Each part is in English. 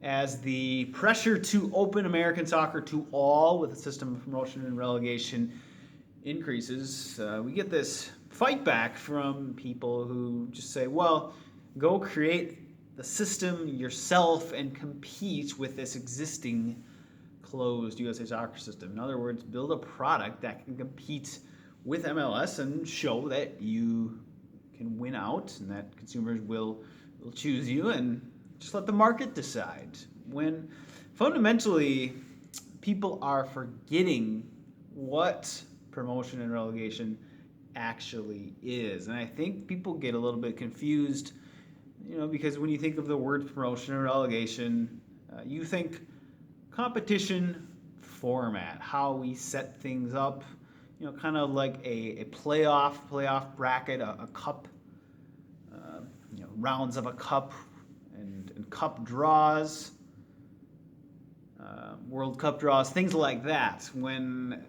as the pressure to open American soccer to all with a system of promotion and relegation increases, we get this fight back from people who just say, well, go create the system yourself and compete with this existing closed USA soccer system. In other words, build a product that can compete with MLS and show that you can win out and that consumers will choose you, and just let the market decide. When fundamentally people are forgetting what promotion and relegation actually is. And I think people get a little bit confused, because when you think of the word promotion and relegation, you think competition format, how we set things up, kind of like a playoff bracket, a cup, rounds of a cup and cup draws, World Cup draws, things like that. When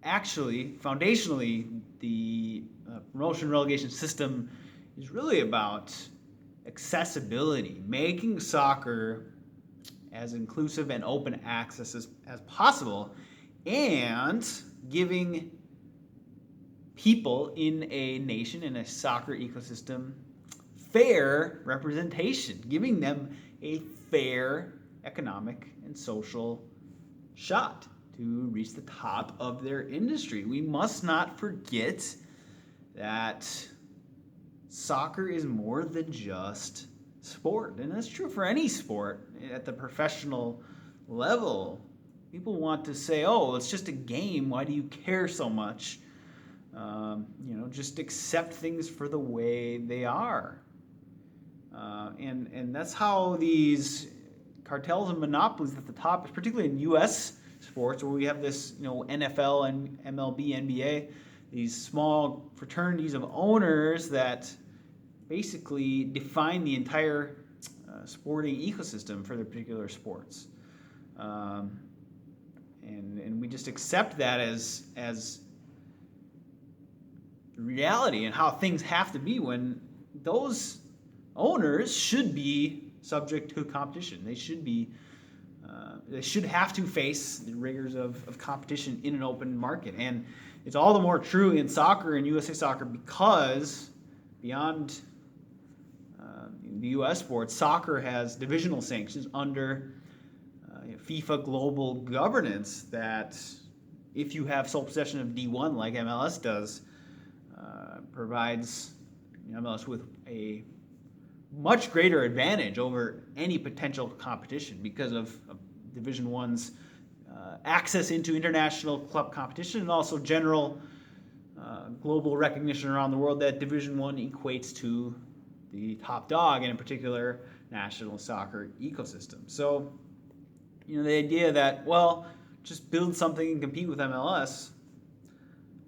actually, foundationally, the promotion relegation system is really about accessibility, making soccer as inclusive and open access as possible, and giving people in a nation, in a soccer ecosystem, fair representation, giving them a fair economic and social shot to reach the top of their industry. We must not forget that soccer is more than just sport, and that's true for any sport at the professional level. People want to say, oh, it's just a game, why do you care so much? Just accept things for the way they are. And that's how these cartels and monopolies at the top, particularly in U.S. sports, where we have this, NFL and MLB, NBA, these small fraternities of owners that basically define the entire sporting ecosystem for their particular sports. And we just accept that as reality and how things have to be, when those owners should be subject to competition. They should have to face the rigors of competition in an open market. And it's all the more true in soccer and USA Soccer because beyond the U.S. sports, soccer has divisional sanctions under FIFA global governance that, if you have sole possession of D1 like MLS does, provides MLS with a much greater advantage over any potential competition because of Division One's access into international club competition, and also general global recognition around the world that Division One equates to the top dog in a particular national soccer ecosystem. So, the idea that, well, just build something and compete with MLS,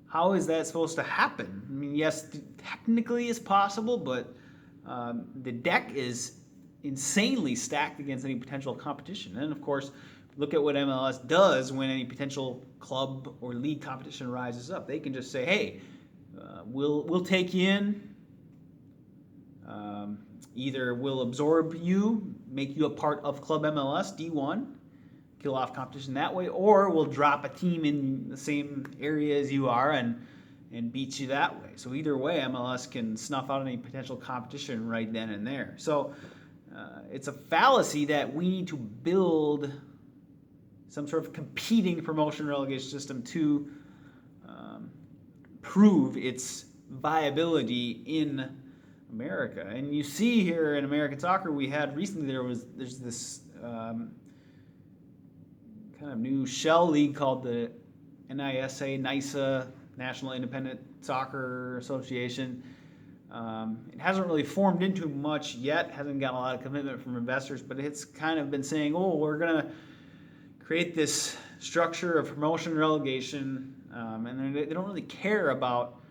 how is that supposed to happen? I mean, yes, technically it's possible, but the deck is insanely stacked against any potential competition. And of course, look at what MLS does when any potential club or league competition rises up. They can just say, hey, we'll take you in. Either we'll absorb you, make you a part of Club MLS, D1, kill off competition that way, or we'll drop a team in the same area as you are and beat you that way. So either way, MLS can snuff out any potential competition right then and there. So it's a fallacy that we need to build some sort of competing promotion relegation system to prove its viability in America. And you see here in American soccer, we had recently there's this kind of new shell league called the NISA, National Independent Soccer Association. It hasn't really formed into much yet, hasn't got a lot of commitment from investors, but it's kind of been saying, oh, we're going to create this structure of promotion and relegation, and they don't really care about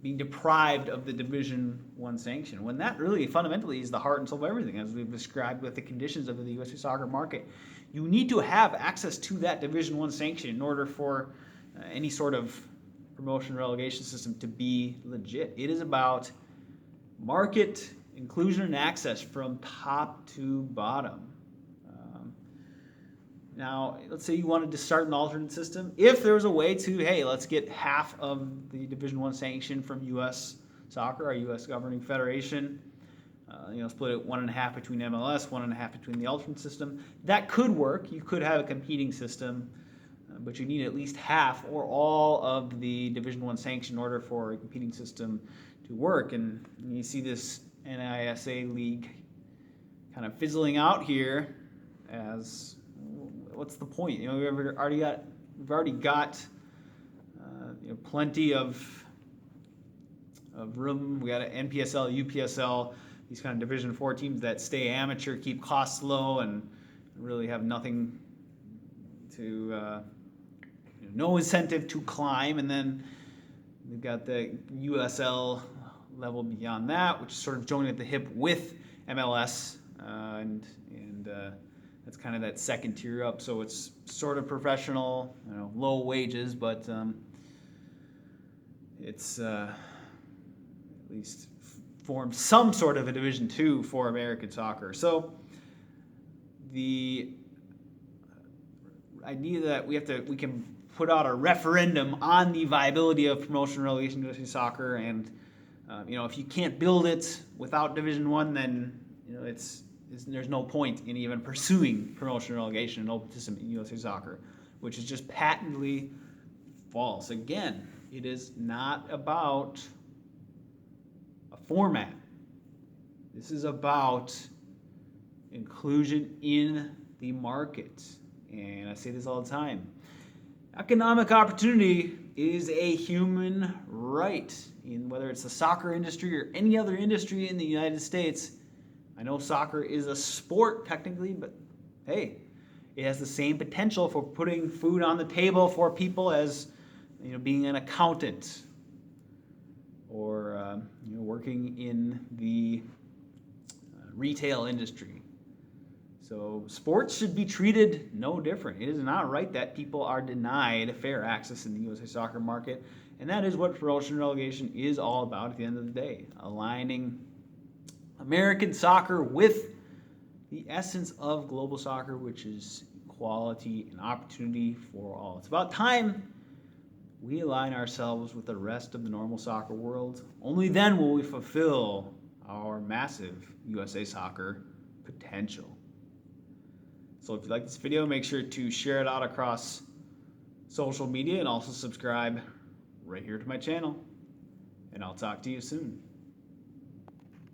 being deprived of the Division One sanction, when that really fundamentally is the heart and soul of everything, as we've described with the conditions of the USA soccer market. You need to have access to that Division One sanction in order for any sort of promotion relegation system to be legit. It is about market inclusion and access from top to bottom. Now, let's say you wanted to start an alternate system. If there was a way to, hey, let's get half of the Division I sanction from U.S. Soccer, our U.S. governing federation, split it 1.5 between MLS, 1.5 between the alternate system. That could work. You could have a competing system, but you need at least half or all of the Division I sanction in order for a competing system to work. And you see this NISA league kind of fizzling out here as, what's the point? We've already got plenty of room. We got an NPSL, UPSL, these kind of Division IV teams that stay amateur, keep costs low, and really have nothing to, no incentive to climb. And then we've got the USL level beyond that, which is sort of joining at the hip with MLS, and that's kind of that second tier up. So it's sort of professional, low wages, but it's at least formed some sort of a Division II for American soccer. So the idea that we can put out a referendum on the viability of promotion and relegation in USA soccer, and if you can't build it without Division I, then there's no point in even pursuing promotion and relegation and open system in USA soccer, which is just patently false. Again, it is not about a format. This is about inclusion in the market. And I say this all the time. Economic opportunity is a human right. In whether it's the soccer industry or any other industry in the United States, I know soccer is a sport technically, but hey, it has the same potential for putting food on the table for people as being an accountant or working in the retail industry. So sports should be treated no different. It is not right that people are denied fair access in the USA soccer market, and that is what promotion and relegation is all about at the end of the day, aligning American soccer with the essence of global soccer, which is equality and opportunity for all. It's about time we align ourselves with the rest of the normal soccer world. Only then will we fulfill our massive USA soccer potential. So if you like this video, make sure to share it out across social media and also subscribe right here to my channel. And I'll talk to you soon.